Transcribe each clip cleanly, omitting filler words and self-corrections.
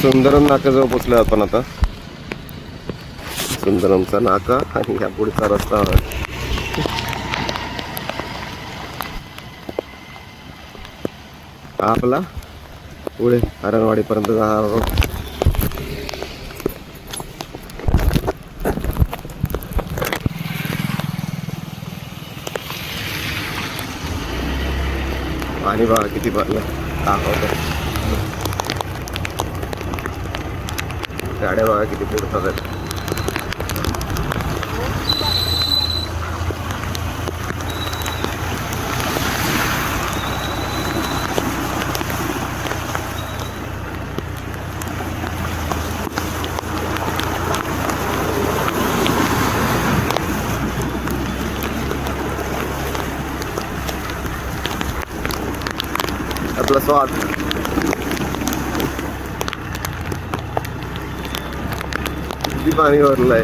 सुंदरम नाक्याजवळ पोचलो आपण आता. सुंदरमचा नाका आणि ह्या पुढचा रस्ता. आपला पुढे हरणवाडीपर्यंत जाणार आहोत. पाणी बघा किती भरलं दाखवतं. गाड्या बघा किती पुढे आहेत. आपला स्वाद किती पाणी भरलंय.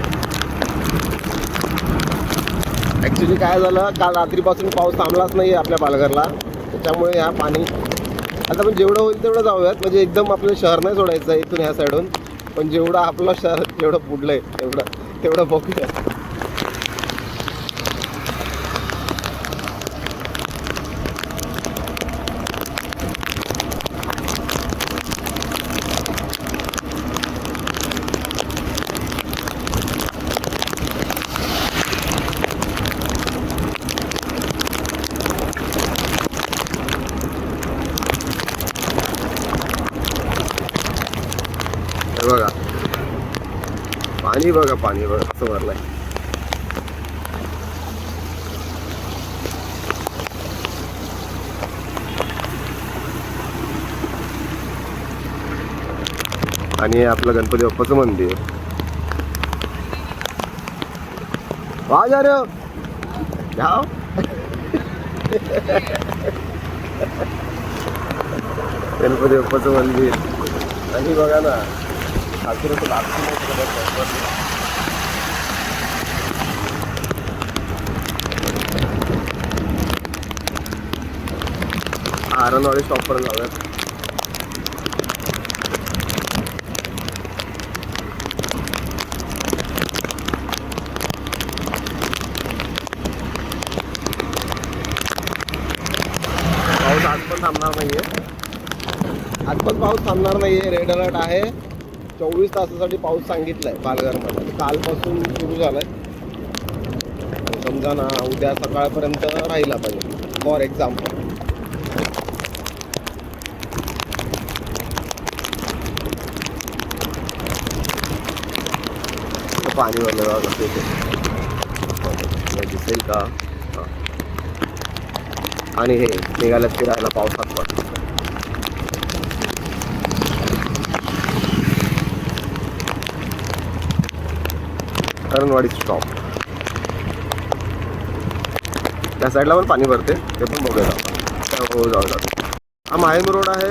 ऍक्च्युली काय झालं, काल रात्रीपासून पाऊस थांबलाच नाही आपल्या पालघरला. त्याच्यामुळे ह्या पाणी आता पण जेवढं होईल तेवढं जाऊयात. म्हणजे एकदम आपलं शहर नाही सोडायचं इथून ह्या साईडून, पण जेवढं आपलं शहर जेवढं पुढलंय तेवढं बघूया. बघा पाणी बघा कसं भरलंय. आणि आपलं गणपती बाप्पाचं मंदिर. वा जा रे जाओ. गणपती बाप्पाचं मंदिर. आणि बघा ना हरणवाडी स्टॉप पर्यंत जाऊयात. पाऊस आज पण थांबणार नाहीये. पाऊस थांबणार नाहीये. रेड अलर्ट आहे. 24 तासासाठी पाऊस सांगितलाय पालघरमध्ये. कालपासून सुरू झालाय. समजा ना उद्या सकाळपर्यंत राहिला पाहिजे फॉर एक्झाम्पल. पाणी भरलं दिसेल का. आणि हे निघाल्यात फिरायला पावसात पण. हरणवाडी स्टॉप त्या साईडला पण पाणी भरते, ते पण बघूया. हो जाऊ. हा माहीम रोड आहे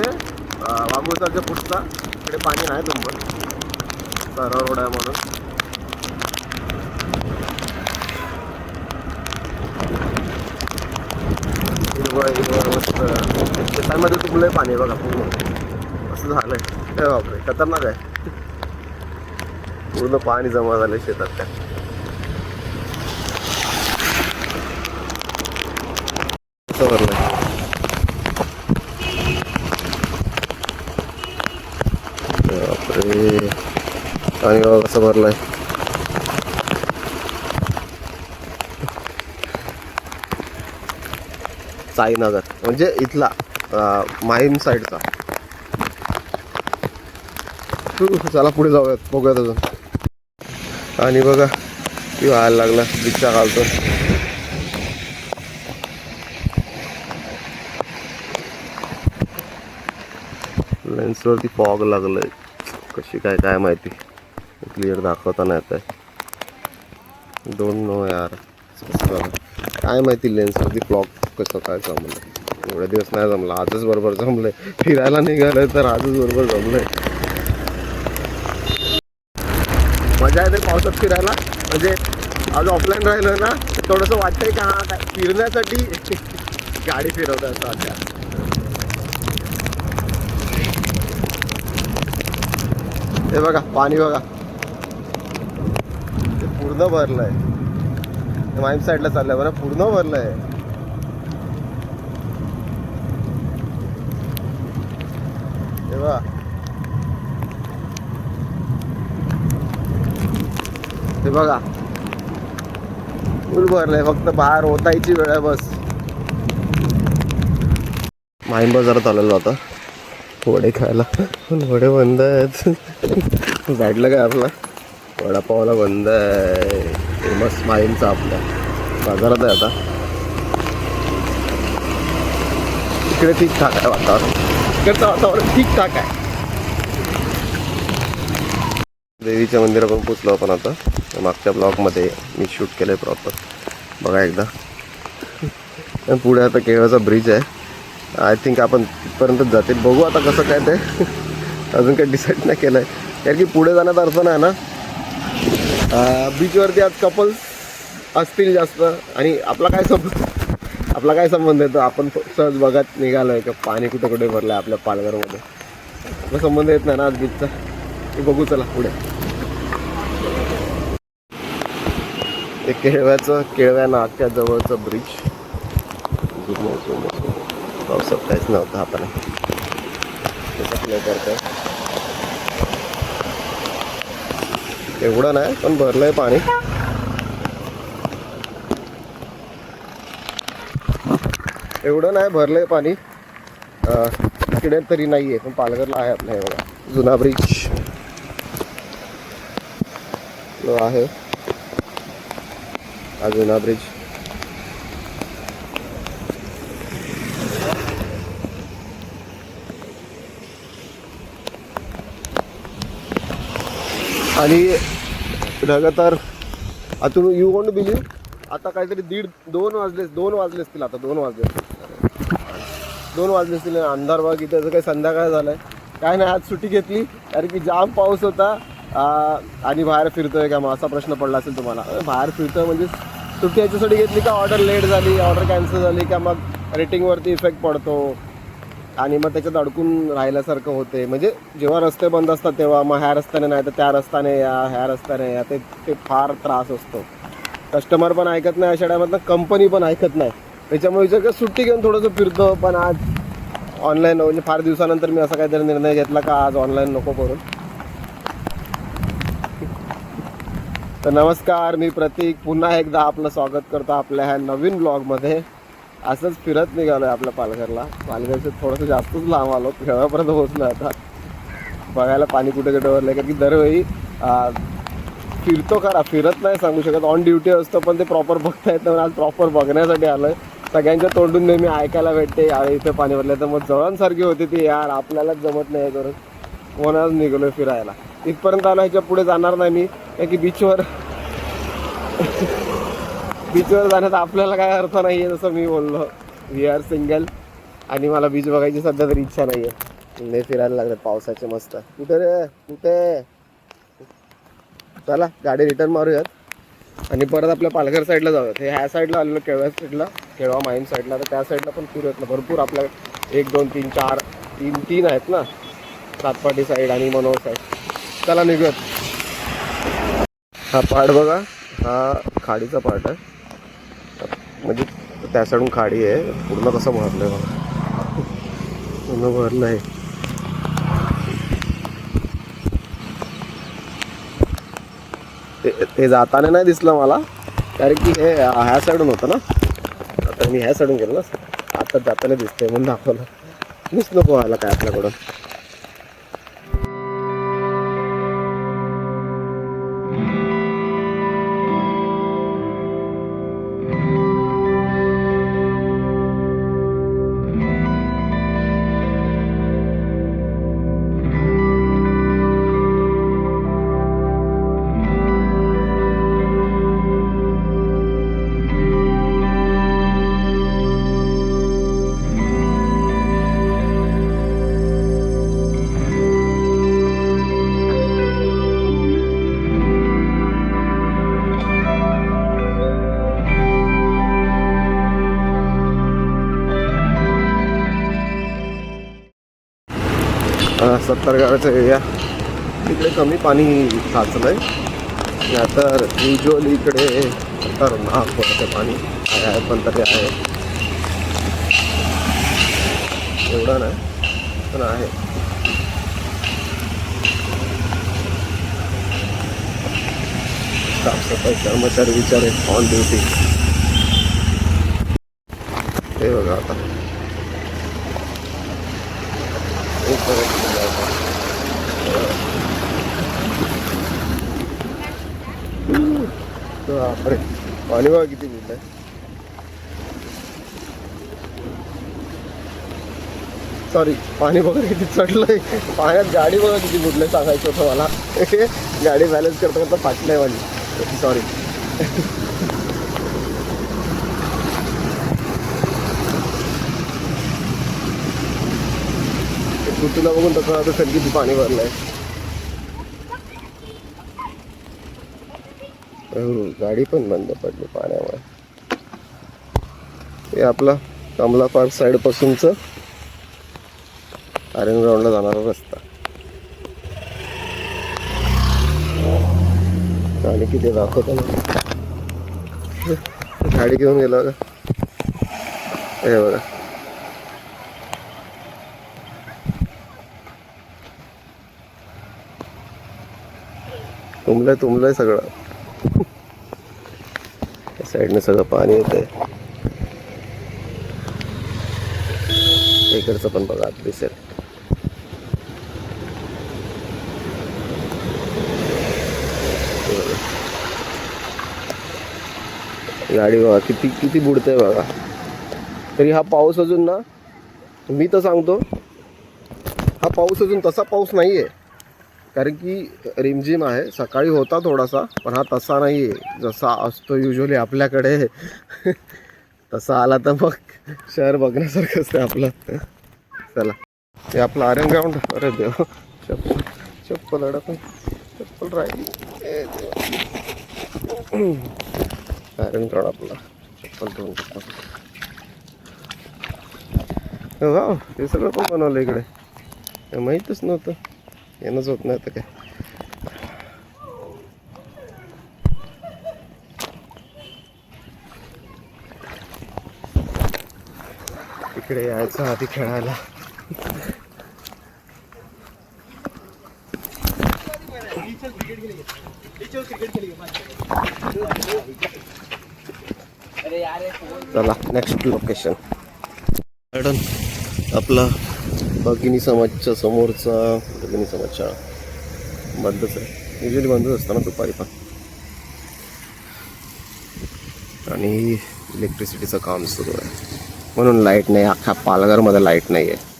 वाघुळसाच्या पुढचा. इकडे पाणी नाही तुंबत, सरळ रोड आहे म्हणून. शेतांमध्ये तुंबलंय पाणी बघा पूर्ण. असं झालंय ते बापरे खतरनाक आहे. पूर्ण पाणी जमा झालंय शेतात. त्या कसं भरलंय बापरे. आणि बघा कसं भरलंय. साईनगर म्हणजे इथला माहीम साईडचा. चला पुढे जाऊयात, बघूयात अजून. आणि बघा ती व्हायला लागला. रिक्षा घालतो. लेन्सवरती फॉग लागलंय. कशी काय माहिती, क्लिअर दाखवता नाही येत आहे. डोंट नो यार काय माहिती लेन्सवरती फॉग कसं काय जमलं. एवढे दिवस नाही जमलं, आजच बरोबर जमलंय. फिरायला निघालंय तर आजच बरोबर जमलंय. मजा येते पावसात फिरायला. म्हणजे आज ऑफलाईन राहिलं ना थोडंसं वाटतंय का हा काय फिरण्यासाठी गाडी फिरवत असं वाटतं. हे बघा पाणी बघा, ते पूर्ण भरलंय. माईम साईडला चाललंय बरं, पूर्ण भरलंय. हे बघा हे बघा फुल भरलंय, फक्त बाहेर ओतायची वेळ आहे बस. माईम बाजारात चाललेलो आता वडे खायला, पण वडे बंद आहेत. साईडला काय आपला वडापावला बंद आहे, फेमस माईमचा आपल्या बाजारात आहे आता. इकडे ठीकठाक आहे वातावरण, इकडचं वातावरण ठीकठाक आहे. देवीच्या मंदिरात पण पोचलो आपण आता. मागच्या ब्लॉगमध्ये मी शूट केलं आहे प्रॉपर, बघा एकदा. पुढे आता केळाचा ब्रिज आहे. आय थिंक आपण तिथपर्यंत जातील, बघू आता कसं काय ते. अजून काही डिसाईड नाही केलं आहे, कारण की पुढे जाण्यात अर्थ नाही ना. बीचवरती आज कपल्स असतील जास्त, आणि आपला काय संबंध येतो. आपण सहज बघत निघालो आहे का पाणी कुठे कुठे भरलं आहे आपल्या पालघरमध्ये. आपला संबंध येत नाही ना आज बीचचा. ते बघू चला पुढे. ते केळव्या नाक्या जवळचं ब्रिज. पावसात काहीच नव्हतं आपण प्ले करतोय. एवढं नाही पण भरलंय पाणी. एवढं नाही भरलंय पाणी इकडे तरी नाहीये, पण पालघरला आहे आपल्या. हे बघा जुना ब्रिज आहे, हा जुना ब्रिज. आणि लगातार आतून यू वॉन्ट बिलीव, आता काहीतरी 2 वाजले असतील. आता 2 वाजले असतील. अंधार बघ इथे, काही संध्याकाळ झालंय. काय नाही, आज सुट्टी घेतली कारण की जाम पाऊस होता. आणि बाहेर फिरतोय का मग असा प्रश्न पडला असेल तुम्हाला. बाहेर फिरतोय म्हणजे सुट्टी याच्यासाठी घेतली का ऑर्डर लेट झाली, ऑर्डर कॅन्सल झाली का मग रेटिंगवरती इफेक्ट पडतो आणि मग त्याच्यात अडकून राहिल्यासारखं होते. म्हणजे जेव्हा रस्ते बंद असतात तेव्हा मग ह्या रस्त्याने नाही तर त्या रस्त्याने या, ह्या रस्त्याने या, ते फार त्रास असतो. कस्टमर पण ऐकत नाही अशा टायमात, कंपनी पण ऐकत नाही. त्याच्यामुळे विचार सुट्टी घेऊन थोडंसं फिरतो. पण आज ऑनलाईन, म्हणजे फार दिवसानंतर मी असा काहीतरी निर्णय घेतला का आज ऑनलाईन नको करून. तर नमस्कार, मी प्रतीक पुन्हा एकदा आपलं स्वागत करतो आपल्या ह्या नवीन ब्लॉगमध्ये. असंच फिरत निघालो आहे आपल्या पालघरला. पालघरचं थोडंसं जास्तच लांब आलो, खेळापर्यंत पोहोचलो आता. बघायला पाणी कुठे कुठे भरलं, कारण की दरवेळी फिरतो खरा, फिरत नाही सांगू शकत. ऑन ड्युटी असतो पण ते प्रॉपर बघता येतं. आज प्रॉपर बघण्यासाठी आलो आहे. सगळ्यांच्या तोंडून नेहमी ऐकायला भेटते यार इथे पाणी भरलं, तर मग जळणसारखी होती ती यार, आपल्यालाच जमत नाही करून. कोणालाच निघालो फिरायला. इथपर्यंत आलो, ह्याच्या पुढे जाणार नाही मी, कारण की बीचवर जाण्यात आपल्याला काय अर्थ नाही आहे. जसं मी बोललो, वी आर सिंगल आणि मला बीच बघायची सध्या तरी इच्छा नाही आहे. नाही फिरायला लागलं पावसाचे मस्त. कुठे चला गाडी रिटर्न मारूयात आणि परत आपल्या पालघर साईडला जाऊयात. हे ह्या साईडला आलेलो केळव्या साईडला, केळवा माहीम साईडला. तर त्या साईडला पण फिरूयात ना. भरपूर आपल्या 1 2 3 4 3 आहेत ना, सातपाटी साईड आणि मनोहर साईड. चला निघूयात. हा पार्ट बघा, हा खाडीचा पार्ट आहे. म्हणजे त्या साईडून खाडी आहे. पूर्ण कसं भरलं आहे बघा, पूर्ण भरलं आहे. ते जाताना नाही दिसलं मला, कारण की हे ह्या साईडून होतं ना. आता मी ह्या साईडून गेलो ना, आता जाताना दिसतंय म्हणून दाखवलं. मिस नको व्हायला काय आपल्याकडून. सत्तरगावचा एरिया तिकडे कमी पाणी साचलंय. नाहीतर युजली इकडे तर नाक पडते पाणी. आहे पण तरी आहे, एवढं नाही पण आहे. साफसफाई कर्मचारी विचारे ऑन ड्युटी. हे बघा आता बापरे, पाणी बघा किती बुडलंय. सॉरी, पाणी बघा किती चढलंय. पाण्यात गाडी बघा किती बुडलंय. सांगायचं होतं मला. गाडी बॅलन्स करता करता फाटलंय माझी. सॉरी. ऋतूला बघून तसं आता सर किती पाणी भरलंय. गाडी पण बंद पडली पाण्यामुळे. हे आपला कमला पार्क साईड पासूनच आर्यन ग्राउंडला जाणारा रस्ता. आणि किती दाखवतो ना, गाडी घेऊन गेला बघा. हे बघा, तुंबलंय सगळं. साईडने सगळं पाणी येतंय. इकडचं पण बघा दिसेल. गाडी बघा किती किती बुडते बघा. तरी हा पाऊस अजून ना, मी तर सांगतो हा पाऊस अजून तसा पाऊस नाही आहे. कारण की रिमझिम आहे. सकाळी होता थोडासा, पण हा तसा नाही आहे जसा असतो युजली आपल्याकडे. तसा आला तर मग शहर बघण्यासारखं असतं आपलं. चला, हे आपलं आर्यन ग्राउंड. अरे देव, चप्पल अडत नाही, चप्पल राहिली. आर्यन ग्राउंड आपला चप्पल ठेवून टाकतो. हो, हे सगळं पण बनवलं इकडे. हे माहीतच नव्हतं. येणंच होत नाही तर काय. इकडे यायचं आधी खेळायला. चला नेक्स्ट लोकेशन. आपला भगिनी समाजच्या समोरचा. भगिनी समाजच्या बंदच आहे, युजली बंदच असतं ना दुपारी पण. आणि इलेक्ट्रिसिटीचं काम सुरू आहे म्हणून लाईट नाही. अख्ख्या पालघरमध्ये लाईट नाही आहे.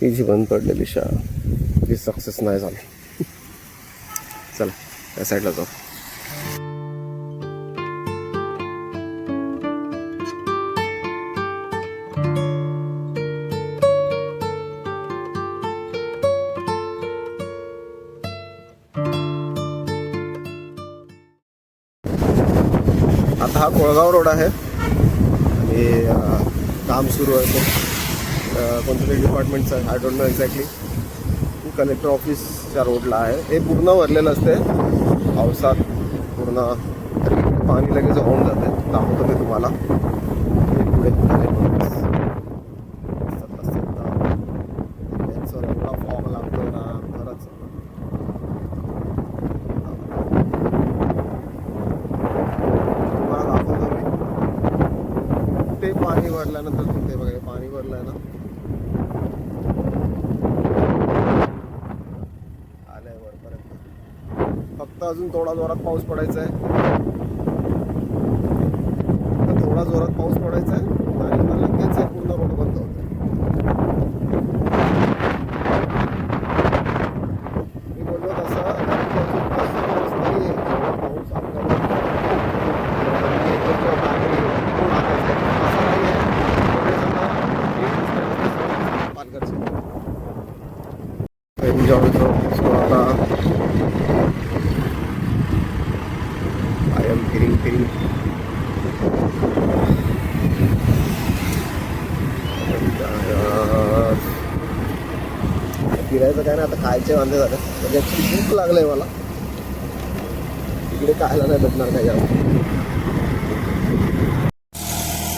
ही जी बंद पडलेली शाळा ती सक्सेस नाही झाली. चला त्या साईडला जाऊ. आता हा कोळगाव रोड आहे आणि काम सुरू आहे. तो कोणत्या तरी डिपार्टमेंटचं आहे, I don't know exactly. Collector ऑफिसच्या रोडला आहे. हे पूर्ण भरलेलं असते पावसात. पूर्ण पाणी लगेच होऊन जाते. दाखवतो मी तुम्हाला. पुढे एवढा फॉग लागतो ना खरंच. ते पाणी भरल्यानंतर ते बघा, पाणी भरलंय ना, आलंय वरपर्यंत. फक्त अजून थोडा जोरात पाऊस पडायचा आहे. थोडा जोरात पाऊस पडायचा आहे आणि मग लगेच पूर्ण रोड बंद होतो. मी बोललो तसा पाऊस नाही. पाऊस एन्जॉय करो आता. आय एम फिरिंग दुसरं काय नाही, आता खायचे वांदे झाले. म्हणजे ॲक्च्युली भूक लागलंय मला. इकडे खायला नाही भेटणार काय जास्त.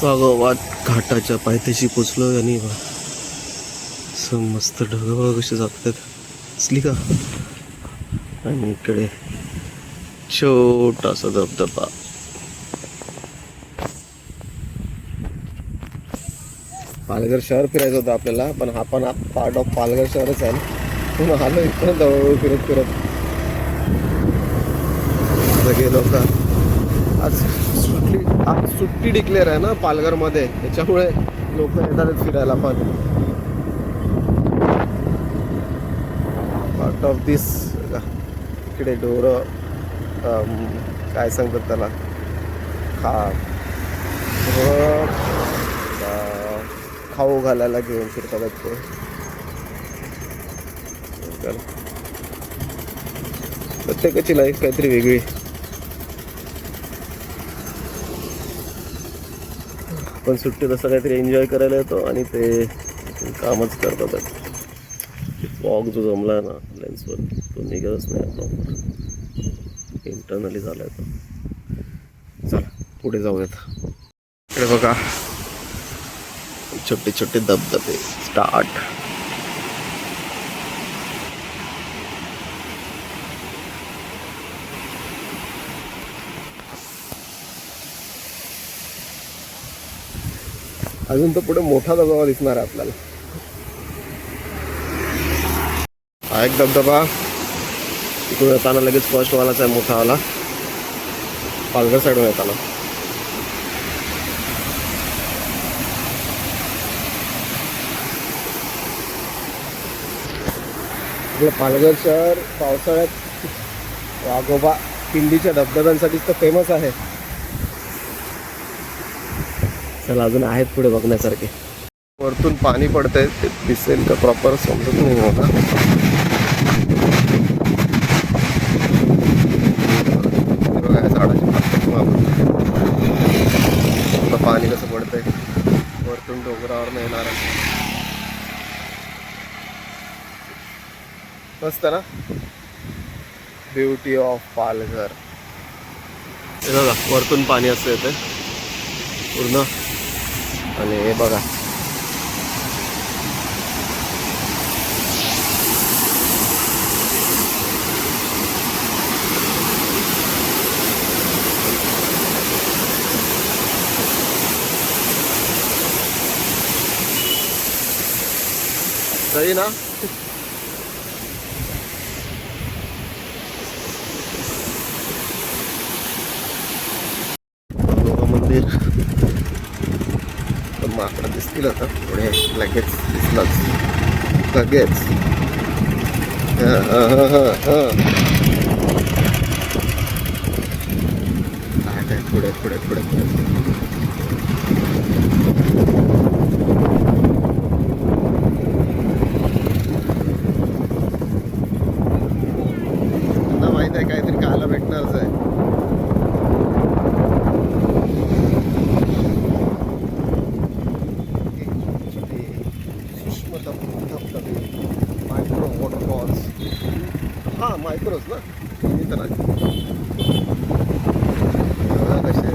वाघोबात घाटाच्या पायथ्याशी पोचलो आणि मस्त ढग कसे जातात असली का. आणि इकडे छोटासा धबधबा. पालघर शहर फिरायचं होतं आपल्याला, पण हा पण पार्ट ऑफ पालघर शहरच आहे ना. म्हणून आलो इकडं जवळ फिरत फिरत. गेलो का आज सुट्टी डिक्लेअर आहे ना पालघरमध्ये, त्याच्यामुळे लोक येतात फिरायला. पण पार्ट ऑफ दिस. इकडे डोरं काय सांगतात त्याला, खाऊ घालायला घेऊन फिरतात ते. प्रत्येकाची लाईफ काहीतरी वेगळी. पण सुट्टी तसं काहीतरी एन्जॉय करायला येतो आणि ते कामच करतात. फॉग जो जमला ना लेन्सवर, तो निघतच नाही प्रॉपर. इंटरनली झालाय तो. चला पुढे जाऊयात. इकडे बघा छोटे छोटे धबधबे स्टार्ट. अजून तर पुढे मोठा धबधबा दिसणार आहे आपल्याला. हा एक धबधबा तिकडून येताना लगेच फर्स्ट वालाच आहे, मोठा वाला पालघर साईडून येताना. आपलं पालघर शहर पावसाळ्यात वाघोबा पिंडीच्या धबधब्यांसाठीच तर फेमस आहे. चला अजून आहेत पुढे बघण्यासारखे. वरतून पाणी पडतंय, ते दिसेल का प्रॉपर समजत नाही मला. बघा झाडाची पाणी कसं पडतंय वरतून डोंगरावर येणार आहे. मस्त ना. Beauty of Palghar. हे बघा वरतून पाणी असं येतंय पूर्ण. आणि हे बघा सही ना. मंदिर माकडं दिसतील आता पुढे लगेच दिसलंच लगेच. पुढे पुढे पुढे माहित आहे काहीतरी खायला भेटणारच आहे. Micro waterfalls. हां मायक्रोच ना. मी तर कसे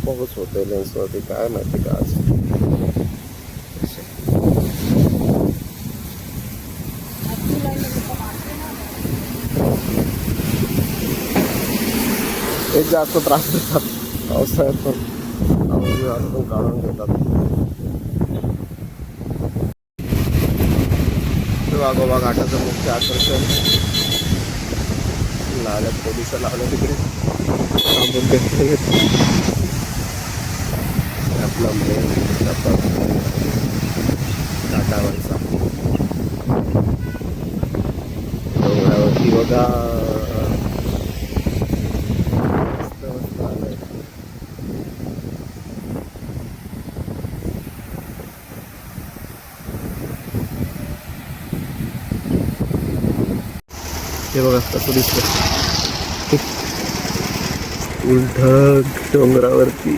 फॉगच होते लेन्सवरती, काय माहिती का आज. एक जास्त त्रास देतात पावसाळ्यात, पण औषध काढून घेतात. वाघोबा घाटाचं मुख्य आकर्षण. लावल्यात पोलिस लावल्या तिकडे थांबून घेतले. आपला मेन घाटावरचा डोंगरावरती बघा हे बघा कसं दिसतं ढग डोंगरावरती.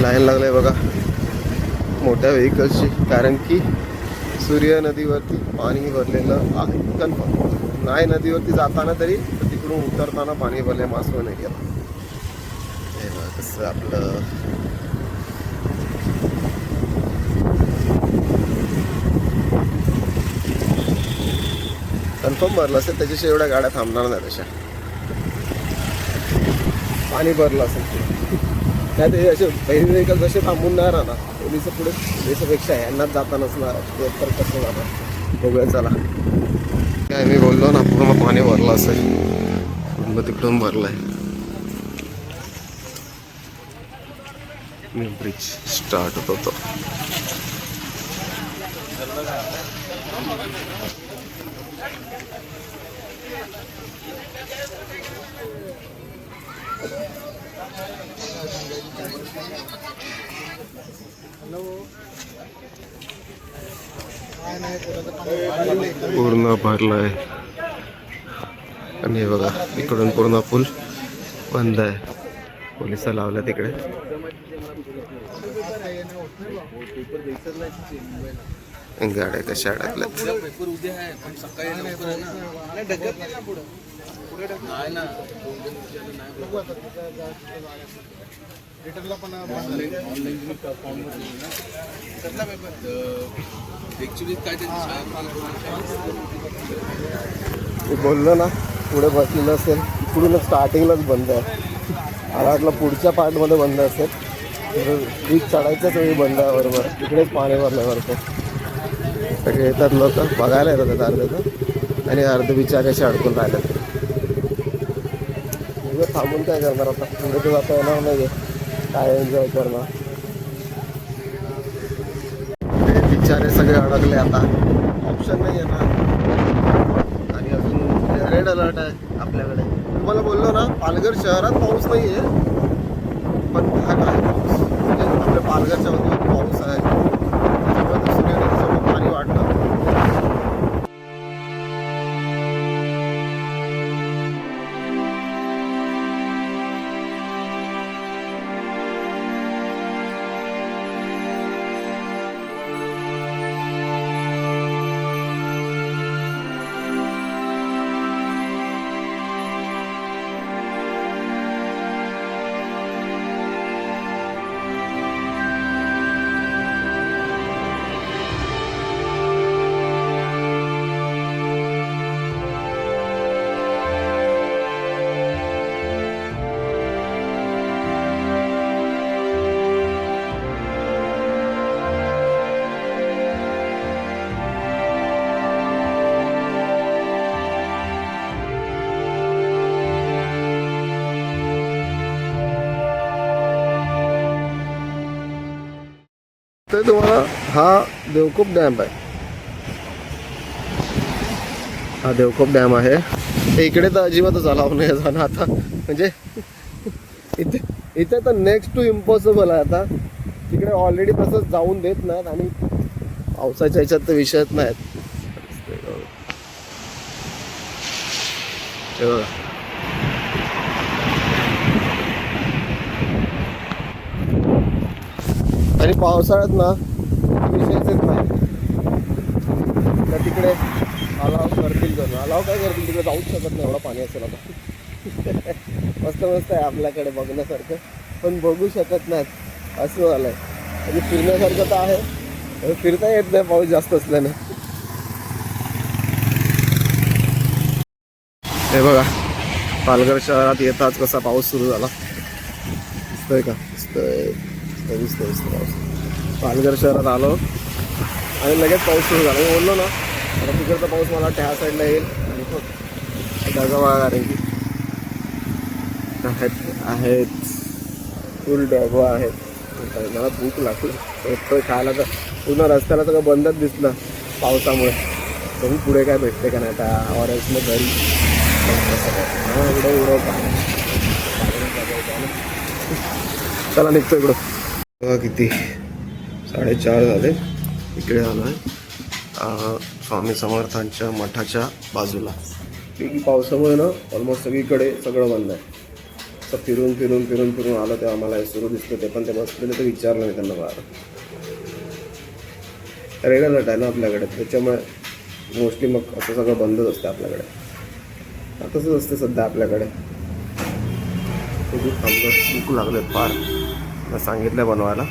लाईन लागलाय बघा मोठ्या व्हेकल्सची, कारण की सूर्य नदीवरती पाणी भरलेलं आहे कन्फर्म. नाही नदीवरती जाताना तरी तिकडून उतरताना पाणी भरले मासव नाही गेला. हे बघा कसं आपलं कन्फर्म भरलं असेल त्याच्याशिवाय एवढ्या गाड्या थांबणार नाही तशा. पाणी भरलं असेल नाही ते असे पहिली व्हेकल जसे थांबून नाही राहणार. पोलिस पुढे पोलिसापेक्षा यांनाच जाता नसणार तर कसं जाणार बघूया. चला काय मी बोललो ना पूर्ण पाणी भरलं असेल, पूर्ण तिकडून भरलंय. ब्रिज स्टार्ट होत होतो. पूर्ण भरलाय आणि हे बघा इकडून पूर्ण पूल बंद आहे. पोलिस लावल्या तिकडे. गाड्या कशा अडकल्या. मी बोललो ना पुढे बसलेलं असेल इकडूनच स्टार्टिंगलाच बंद आहे. मला वाटलं पुढच्या पार्टमध्ये बंद असेल. पीक चढायच्याच वेळी बंद आहे बरोबर. तिकडेच पाणी भरल्यावरती सगळे येतात लोक बघायला येतात अर्धे आणि अर्धे बिचारे कसे अडकून राहिलेत. थांबून काय करणार आता, पुढे तर जाता येणार नाही. काय एन्जॉय करणार. बिचारे सगळे अडकले आता, ऑप्शन नाही आहे ना. आणि अजून रेड अलर्ट आहे आपल्याकडे. तुम्हाला बोललो ना पालघर शहरात पाऊस नाही आहे पण भाग आहे पाऊस. म्हणजे आपल्या पालघरच्या मध्ये पाऊस आहे त्याच्यामध्ये सूर्यनदीसोबत पाणी वाढलं. तर तुम्हाला हा देवकोप डॅम आहे. हा देवकोप डॅम आहे. इकडे तर अजिबातच अलाव नाही जाणं आता. म्हणजे इथे तर नेक्स्ट टू इम्पॉसिबल आहे आता. तिकडे ऑलरेडी तसंच जाऊन देत नाहीत आणि पावसाच्या ह्याच्यात तर विषयच नाहीत. आणि पावसाळ्यात ना विषयच नाही. तर तिकडे अलाव करतील करून अलाव काय करतील तिकडे जाऊच शकत नाही एवढं पाणी असेल आता. मस्त मस्त आहे आपल्याकडे बघण्यासारखं पण बघू शकत नाहीत असं झालंय. म्हणजे फिरण्यासारखं तर आहे, फिरता येत नाही पाऊस जास्त असल्याने. हे बघा पालघर शहरात येताच कसा पाऊस सुरू झाला. दिसतोय का? दिसतोय पाऊस. पालघर शहरात आलो आणि लगेच पाऊस सुरू झाला. मी बोललो ना आता तिकडचा पाऊस मला वाटतं ह्या साईडला येईल. आणि ढगं बघा कारण की आहेत फुल ढगं आहेत. मला भूक लागली खायला, तर पूर्ण रस्त्याला सगळं बंदच दिसलं पावसामुळे. तरी पुढे काय भेटते का नाही आता ऑरेंजला घरी इकडे उडव का. चला निघतो इकडं. बघा किती 4:30 झाले. इकडे आलो आहे स्वामी समर्थांच्या मठाच्या बाजूला. की पावसामुळे ना ऑलमोस्ट सगळीकडे सगळं बंद आहे. असं फिरून फिरून फिरून फिरून आलं तेव्हा आम्हाला हे सुरू दिसतं. ते पण ते बसलेले तर विचारलं नाही त्यांना बाहेर. रेड अलर्ट आहे ना आपल्याकडे, त्याच्यामुळे मोस्टली मग असं सगळं बंदच असतं आपल्याकडे. तसंच असते सध्या आपल्याकडे. खूप थांबलं, भूक लागले फार. मला सांगितलं बनवायला,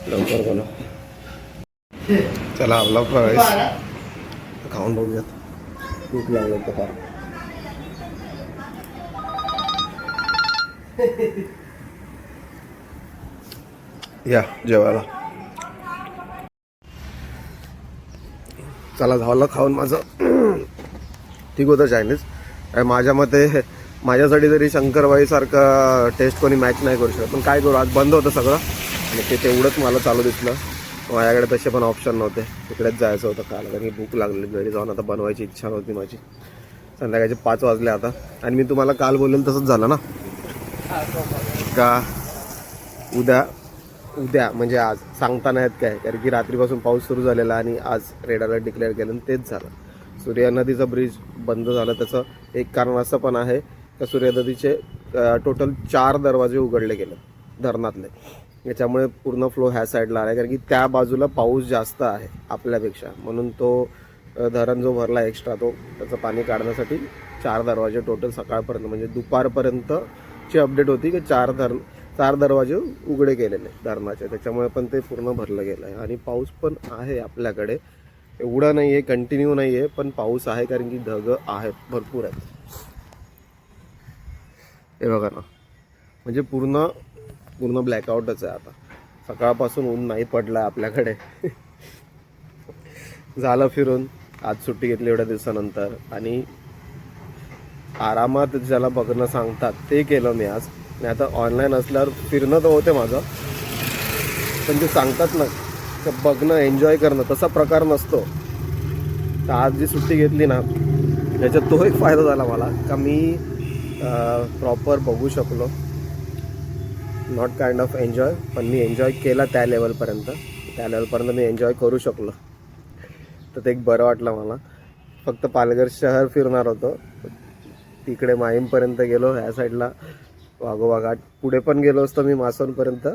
लवकर बनव. चला आपला प्रवेश खाऊन बघूयात. भूक लागलं तर फार. या जेवायला. चला झालं खाऊन माझं. ठीक होतं चायनीज. माझ्या मते माझ्यासाठी तरी शंकरबाईसारखं टेस्ट कोणी मॅच नाही करू शकत. पण काय करू, आज बंद होतं सगळं आणि ते तेवढंच मला चालू दिसलं. माझ्याकडे तसे पण ऑप्शन नव्हते. तिकडेच जायचं होतं खायला कारण की भूक लागली. घरी जाऊन आता बनवायची इच्छा नव्हती माझी. संध्याकाळचे 5 वाजले आता. आणि मी तुम्हाला काल बोललेलं तसंच झालं ना का उद्या म्हणजे आज सांगता नाहीत काय, कारण की रात्रीपासून पाऊस सुरू झालेला आणि आज रेड अलर्ट डिक्लेअर केलं आणि तेच झालं. सूर्या नदीचा ब्रिज बंद झाला. त्याचं एक कारण असं पण आहे का सूर्या नदीचे टोटल 4 दरवाजे उघडले गेले धरणातले. याच्यामुळे पूर्ण फ्लो ह्या साईडला आला आहे कारण की त्या बाजूला पाऊस जास्त आहे आपल्यापेक्षा. म्हणून तो धरण जो भरला एक्स्ट्रा तो त्याचं पाणी काढण्यासाठी 4 दरवाजे टोटल सकाळपर्यंत म्हणजे दुपारपर्यंतची अपडेट होती की 4 दरवाजे उघडे केलेले धरणाचे. त्याच्यामुळे पण ते पूर्ण भरलं गेलं आहे. आणि पाऊस पण आहे आपल्याकडे, एवढा नाही आहे, कंटिन्यू नाही आहे, पण पाऊस आहे कारण की ढगं आहेत, भरपूर आहेत. हे बघा ना, म्हणजे पूर्ण ब्लॅकआउटच आहे आता. सकाळपासून ऊन नाही पडलं आहे आपल्याकडे. झालं फिरून. आज सुट्टी घेतली एवढ्या दिवसानंतर आणि आरामात ज्याला बघणं सांगतात ते केलं मी आज. नाही आता ऑनलाईन असल्यावर फिरणं तर होते माझं, पण ते सांगतात ना तर बघणं एन्जॉय करणं तसा प्रकार नसतो. तर आज जी सुट्टी घेतली ना त्याच्यात तो एक फायदा झाला मला का मी प्रॉपर बघू शकलो. नॉट काइंड ऑफ एन्जॉय, पण मी एन्जॉय केला त्या लेवलपर्यंत मी एन्जॉय करू शकलो. तर ते एक बरं वाटलं मला. फक्त पालघर शहर फिरणार होतो, तिकडे माहीमपर्यंत गेलो. ह्या साईडला वाघोबाघाट पुढे पण गेलो असतो मी मासोनपर्यंत,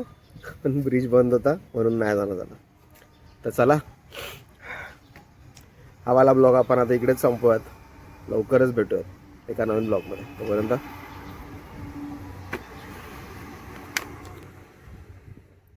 पण ब्रिज बंद होता म्हणून नाही झालं. तर चला हा वाला ब्लॉग आपण आता इकडेच संपवूयात. लवकरच भेटूयात एका नवीन ब्लॉगमध्ये. तोपर्यंत